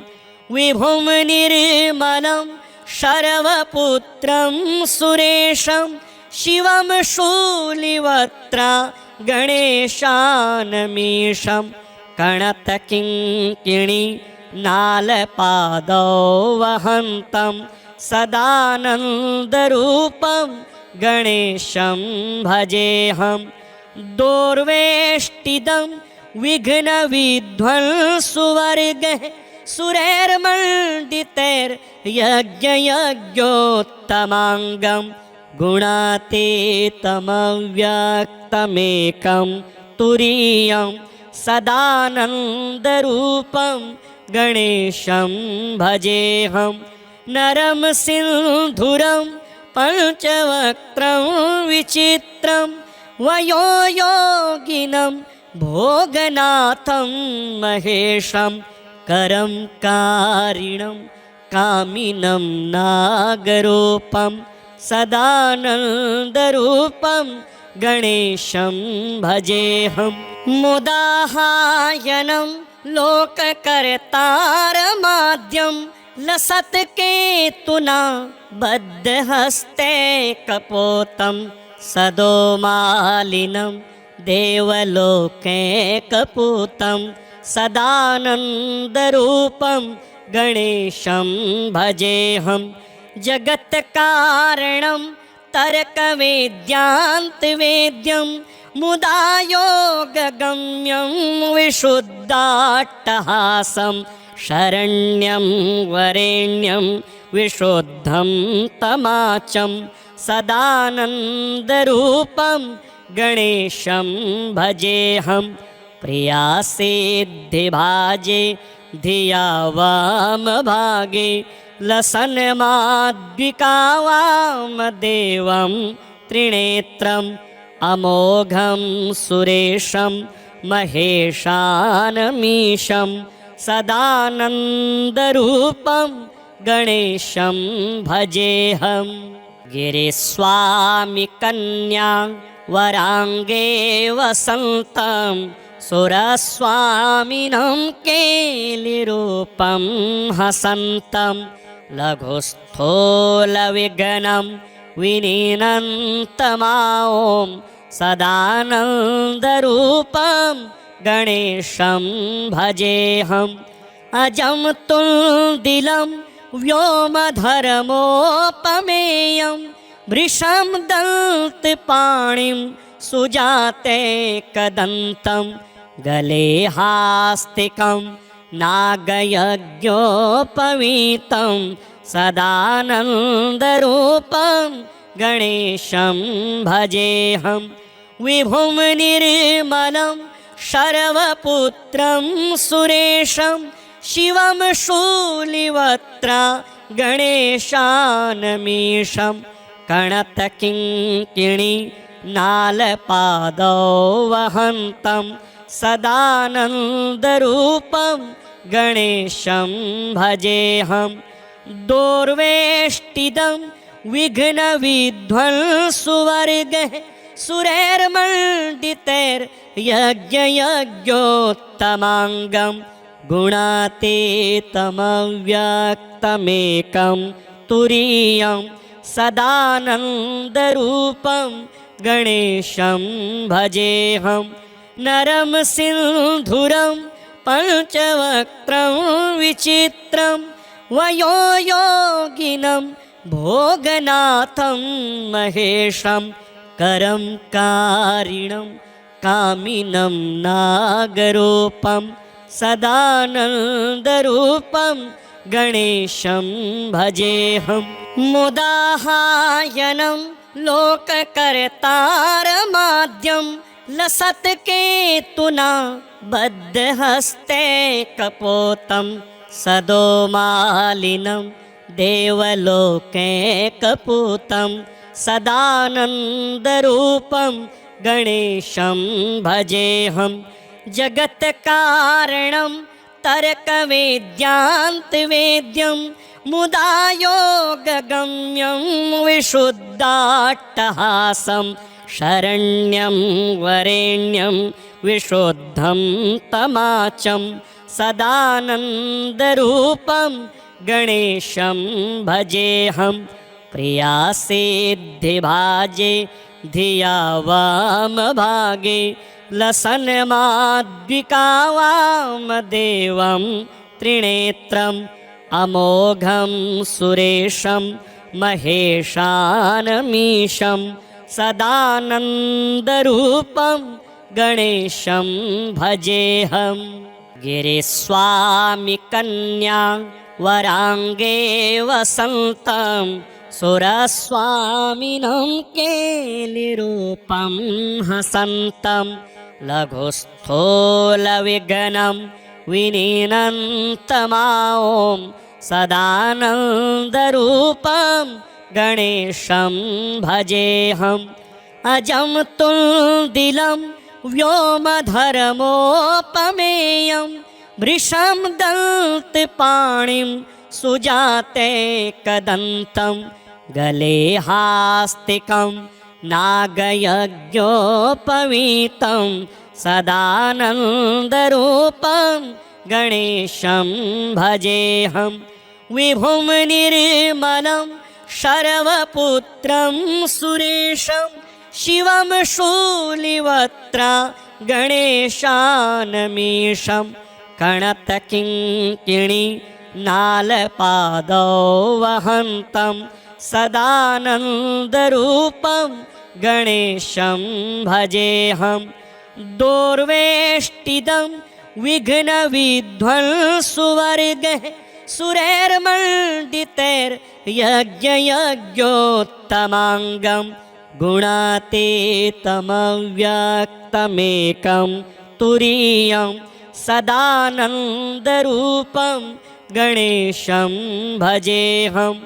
विभुं निर्मलं शर्वपुत्रं सुरेशं शिवं शूलिवक्त्रा गणेशानमीशं कणतकिङ्किणी नालपादौ वहन्तं सदानन्दरूपं गणेशं भजेऽहं दोर्वेष्टिदं विघ्नविध्वंसुवर्गः सुरैर्मण्डितैर्यज्ञयज्ञोत्तमाङ्गं गुणातीतमव्यक्तमेकं तुरीयं सदानन्दरूपं गणेशं भजेऽहं नरं सिन्धुरं पञ्चवक्त्रं विचित्रं वयोयोगिनं भोगनाथं महेशं करं कारिणं कामिनं नागरूपं सदानन्दरूपं गणेशं भजेऽहं मुदाहायनं लोककर्तारमाद्यं लसत्केतुना बद्धहस्ते कपोतं सदोमालिनं देवलोके कपूतं सदानन्दरूपं गणेशं भजेऽहं जगत्कारणं तर्कवेद्यान्तवेद्यं मुदा योगगम्यं विशुद्धाट्टहासं शरण्यं वरेण्यं विशुद्धं तमाचं सदानन्दरूपं गणेशं भजेऽहं प्रियासिद्धिभाजे धिया वामभागे लसन्माद्विका वामदेवं त्रिनेत्रम् अमोघं सुरेशं महेशानमीशं सदानन्दरूपं गणेशं भजेऽहं गिरिस्वामिकन्या वराङ्गे वसन्तं सुरस्वामिनं केलिरूपं हसन्तं लघुस्थूलविघ्नं विनीनन्तमां सदानन्दरूपं गणेशं भजेऽहम् अजं तुल्दिलं व्योमधर्मोपमेयं वृषं दन्तपाणिं सुजाते कदन्तं गले हास्तिकं नागयज्ञोपवीतं सदानन्दरूपं गणेशं भजेऽहं विभुं निर्मलं शर्वपुत्रं सुरेशं शिवं शूलिवक्त्रा गणेशानमीशं कणतकिङ्किणी नालपादौ वहन्तं सदानन्दरूपं गणेशं भजेऽहं दोर्वेष्टिदं विघ्नविध्वंसुवर्गः सुरैर्मण्डितैर्यज्ञयज्ञोत्तमाङ्गं गुणातीतमव्यक्तमेकं तुरीयं सदानन्दरूपं गणेशं भजेऽहं नरं सिन्धुरं पञ्चवक्त्रं विचित्रं वयोयोगिनं भोगनाथं महेशं करं कारिणं कामिनं नागरूपं सदानन्दरूपं गणेशं भजेऽहं मुदाहायनं लोककर्तारमाद्यं लसत्केतुना बद्धहस्ते कपोतं सदोमालिनं देवलोके कपूतं सदानन्दरूपं गणेशं भजेऽहं जगत्कारणं तर्कवेद्यान्तवेद्यं मुदा योगगम्यं विशुद्धाट्टहासं शरण्यं वरेण्यं विशुद्धं तमाचं सदानन्दरूपं गणेशं भजेऽहं प्रियासिद्धिभाजे धिया वामभागे लसन्माद्विका वामदेवं त्रिनेत्रम् अमोघं सुरेशं महेशानमीशं सदानन्दरूपं गणेशं भजेऽहं। गिरिस्वामिकन्या वराङ्गे वसन्तं सुरस्वामिनं केलिरूपं हसन्तं लघुस्थूलविघ्नं विनीनन्तमां सदानन्दरूपं गणेशं भजेऽहम्। अजं तुल्दिलं व्योमधर्मोपमेयं वृषं दन्तपाणिं सुजाते कदन्तं गले हास्तिकं नागयज्ञोपवीतं सदानन्दरूपं गणेशं भजेऽहम्। विभुं निर्मलं शर्वपुत्रं सुरेशं शिवं शूलिवक्त्रा गणेशानमीशं कणतकिङ्किणी नालपादौ वहन्तं सदानन्दरूपं गणेशं भजेऽहम्। दोर्वेष्टिदं विघ्नविध्वंसुवर्गः सुरैर्मण्डितैर्यज्ञयज्ञोत्तमाङ्गं गुणातीतमव्यक्तमेकं तुरीयं सदानन्दरूपं गणेशं भजेऽहम्।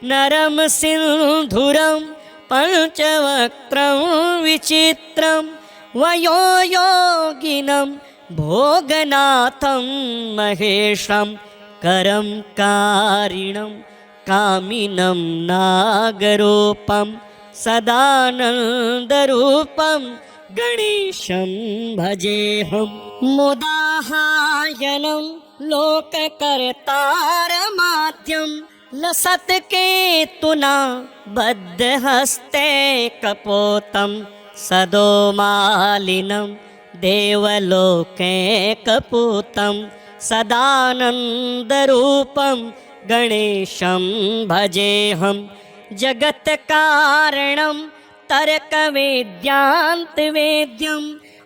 नरं सिन्धुरं पञ्चवक्त्रं विचित्रं वयोयोगिनं भोगनाथं महेशं करं कारिणं कामिनं नागरूपं सदानन्दरूपं गणेशं भजेऽहम्। मुदाहायनं लोककर्तारमाद्यं लसत्केतुना बद्धहस्ते कपोतं सदोमालिनं देवलोके कपूतं सदानन्दरूपं गणेशं भजेऽहम्। जगत्कारणं तर्कवेद्यान्तवेद्यं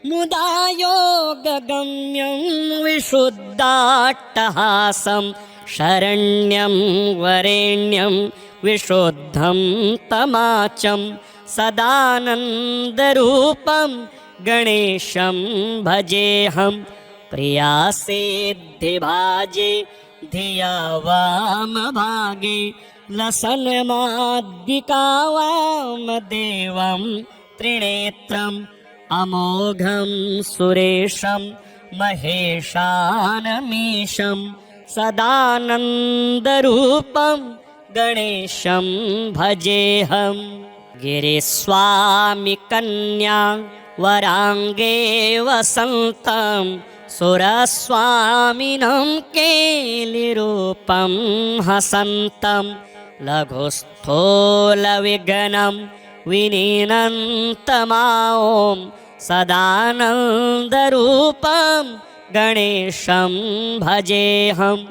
मुदा योगगम्यं विशुद्धाट्टहासं शरण्यं वरेण्यं विशुद्धं तमाचं सदानन्दरूपं गणेशं भजेऽहम्। प्रियासिद्धिभाजे धिया वामभागे लसन्माद्विका वामदेवं त्रिनेत्रम् अमोघं सुरेशं महेशानमीशं सदानन्दरूपं गणेशं भजेऽहम्। गिरिस्वामिकन्या वराङ्गे वसन्तं सुरस्वामिनं केलिरूपं हसन्तं लघुस्थूलविघ्नं विनीनन्तमां सदानन्दरूपं गणेशं भजेऽहम्।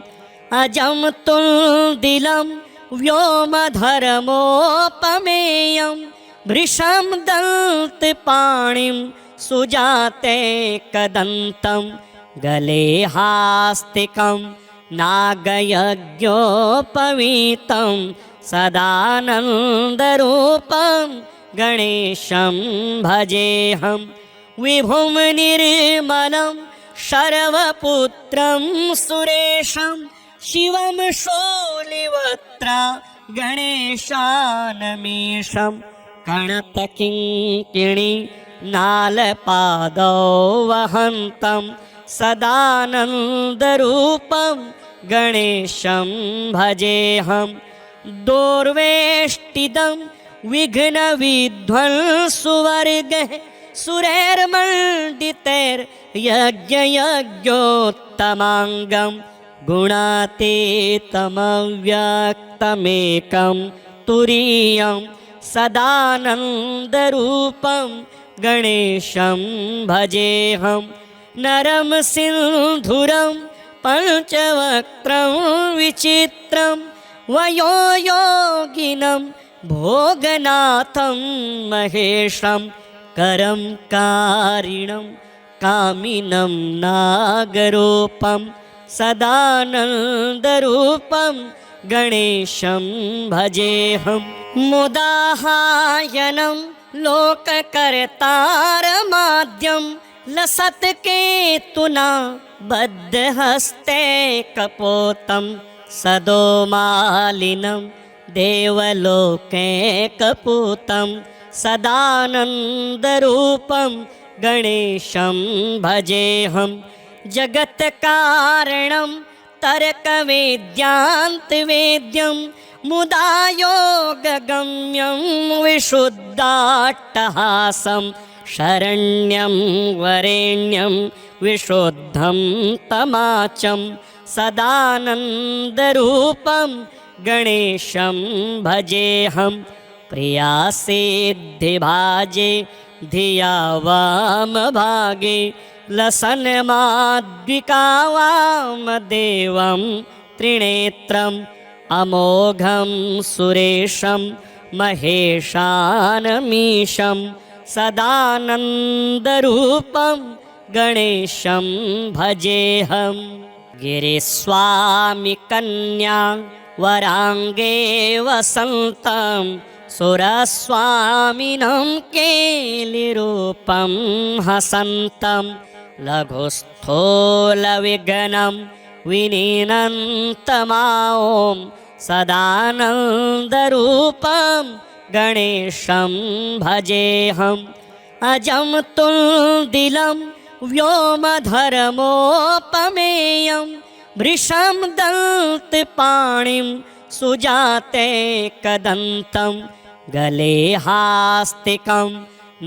अजं तुल्दिलं व्योमधर्मोपमेयं वृषं दन्तपाणिं सुजाते कदन्तं गले हास्तिकं नागयज्ञोपवीतं सदानन्दरूपं गणेशं भजेऽहम्। विभुं निर्मलं शर्वपुत्रं सुरेशं शिवं शूलिवक्त्रा गणेशानमीशं कणतकिङ्किणी नालपादौ वहन्तं सदानन्दरूपं गणेशं भजेऽहम्। दोर्वेष्टिदं विघ्नविध्वंसुवर्गः सुरैर्मण्डितैर्यज्ञयज्ञोत्तमाङ्गं गुणातीतमव्यक्तमेकं तुरीयं सदानन्दरूपं गणेशं भजेऽहं नरं सिन्धुरं पञ्चवक्त्रं विचित्रं वयोयोगिनं भोगनाथं महेशं करं कारिणं कामिनं नागरूपं सदानन्दरूपं गणेशं भजेऽहं मुदाहायनं लोककर्तारमाद्यं लसत्केतुना बद्धहस्ते कपोतं सदोमालिनं देवलोके कपूतं सदानन्दरूपं गणेशं भजेऽहं जगत्कारणं तर्कवेद्यान्तवेद्यं मुदा योगगम्यं विशुद्धाट्टहासं शरण्यं वरेण्यं विशुद्धं तमाचं सदानन्दरूपं गणेशं भजेऽहं प्रियासिद्धिभाजे धिया वामभागे लसन्माद्विका वामदेवं त्रिनेत्रम् अमोघं सुरेशं महेशानमीशं सदानन्दरूपं गणेशं भजेऽहं गिरिस्वामिकन्या वराङ्गे वसन्तं सुरस्वामिनं केलिरूपं हसन्तं लघुस्थूलविघ्नं विनीनन्तमां सदानन्दरूपं गणेशं भजेऽहम् अजं तुल्दिलं व्योमधर्मोपमेयं वृषं दन्तपाणिं सुजाते कदन्तं गले हास्तिकं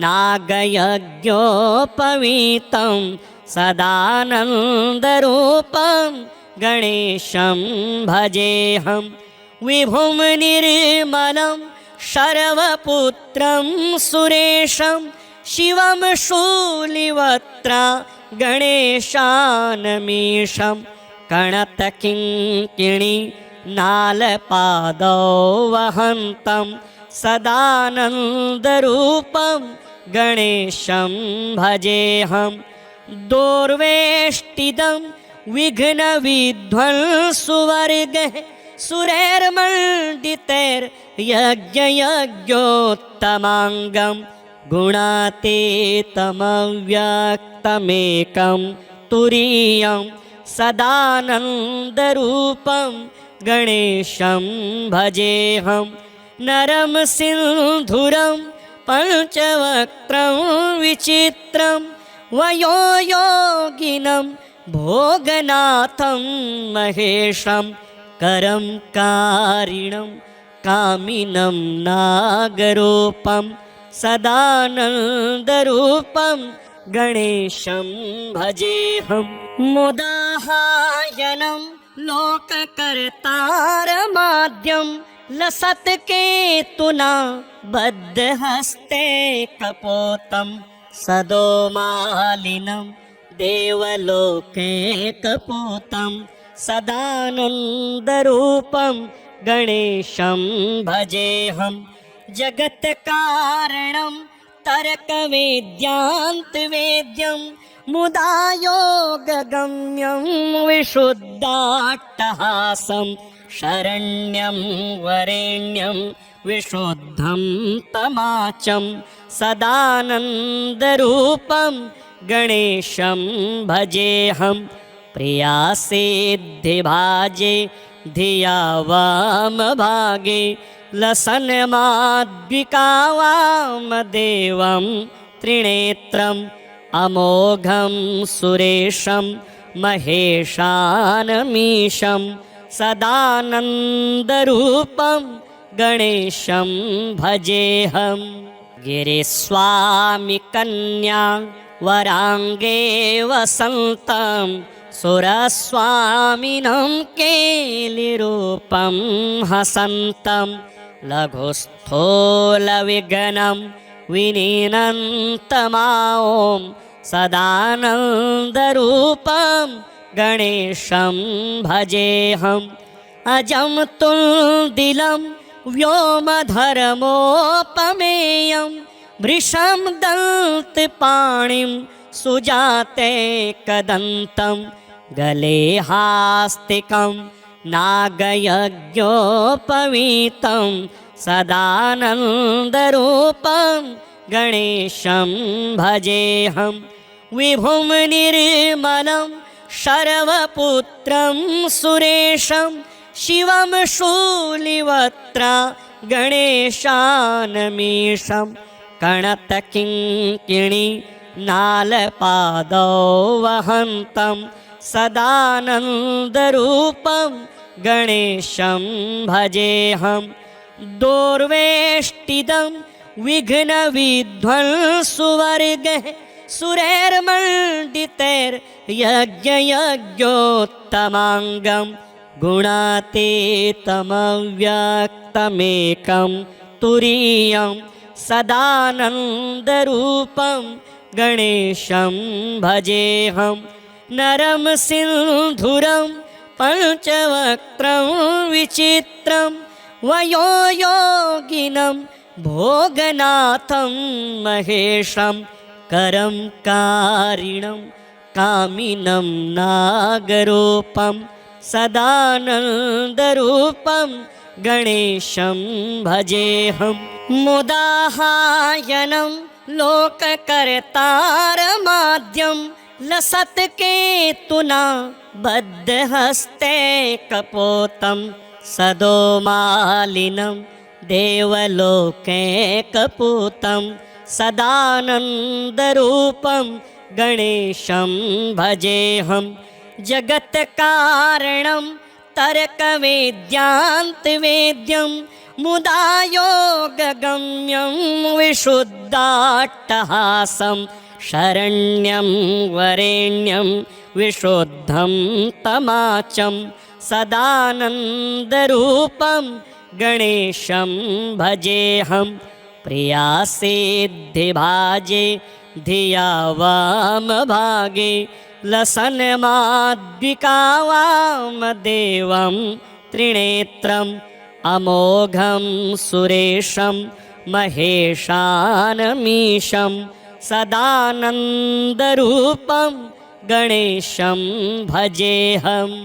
नागयज्ञोपवीतं सदानन्दरूपं गणेशं भजेऽहं विभुं निर्मलं शर्वपुत्रं सुरेशं शिवं शूलिवक्त्रा गणेशानमीशं कणतकिङ्किणी नालपादौ वहन्तं सदानन्दरूपं गणेशं भजेऽहं दोर्वेष्टिदं विघ्नविध्वंसुवर्गः सुरैर्मण्डितैर्यज्ञयज्ञोत्तमाङ्गं गुणातीतमव्यक्तमेकं तुरीयं सदानन्दरूपं गणेशं भजेऽहं नरं सिन्धुरं पञ्चवक्त्रं विचित्रं वयोयोगिनं भोगनाथं महेशं करं कारिणं कामिनं नागरूपं सदानन्दरूपं गणेशं भजेऽहं मुदाहायनं लोककर्तारमाद्यं लसत्केतुना बद्धहस्ते कपोतं सदोमालिनं देवलोके कपूतं सदानन्दरूपं गणेशं भजेऽहं जगत्कारणं तर्कवेद्यान्तवेद्यं मुदा योगगम्यं विशुद्धाट्टहासं शरण्यं वरेण्यं विशुद्धं तमाचं सदानन्दरूपं गणेशं भजेऽहं प्रियासिद्धिभाजे धिया वामभागे लसन्माद्विका वामदेवं त्रिनेत्रम् अमोघं सुरेशं महेशानमीशं सदानन्दरूपं गणेशं भजेऽहं गिरिस्वामिकन्या वराङ्गे वसन्तं सुरस्वामिनं केलिरूपं हसन्तं लघुस्थूलविघ्नं विनीनन्तमां सदानन्दरूपं गणेशं भजेऽहम् अजं तुल्दिलं व्योमधर्मोपमेयं वृषं दन्तपाणिं सुजाते कदन्तं गले हास्तिकं नागयज्ञोपवीतं सदानन्दरूपं गणेशं भजेऽहं विभुं निर्मलं शर्वपुत्रं सुरेशं शिवं शूलिवक्त्रा गणेशानमीशं कणतकिङ्किणी नालपादौ वहन्तं सदानन्दरूपं गणेशं भजेऽहं दोर्वेष्टिदं विघ्नविध्वंसुवर्गः सुरैर्मण्डितैर्यज्ञयज्ञोत्तमाङ्गं गुणातीतमव्यक्तमेकं तुरीयं सदानन्दरूपं गणेशं भजेऽहं नरं सिन्धुरं पञ्चवक्त्रं विचित्रं वयोयोगिनं भोगनाथं महेशं करं कारिणं कामिनं नागरूपं सदानन्दरूपं गणेशं भजेऽहं मुदाहायनं लोककर्तारमाद्यं लसत्केतुना बद्धहस्ते कपोतं सदोमालिनं देवलोके कपूतं सदानन्दरूपं गणेशं भजेऽहं जगत्कारणं तर्कवेद्यान्तवेद्यं मुदा योगगम्यं विशुद्धाट्टहासं शरण्यं वरेण्यं विशुद्धं तमाचं सदानन्दरूपं गणेशं भजेऽहं प्रियासिद्धिभाजे धिया वामभागे लसन्माद्विका वामदेवं त्रिनेत्रम् अमोघं सुरेशं महेशानमीशं सदानन्दरूपं गणेशं भजेऽहम्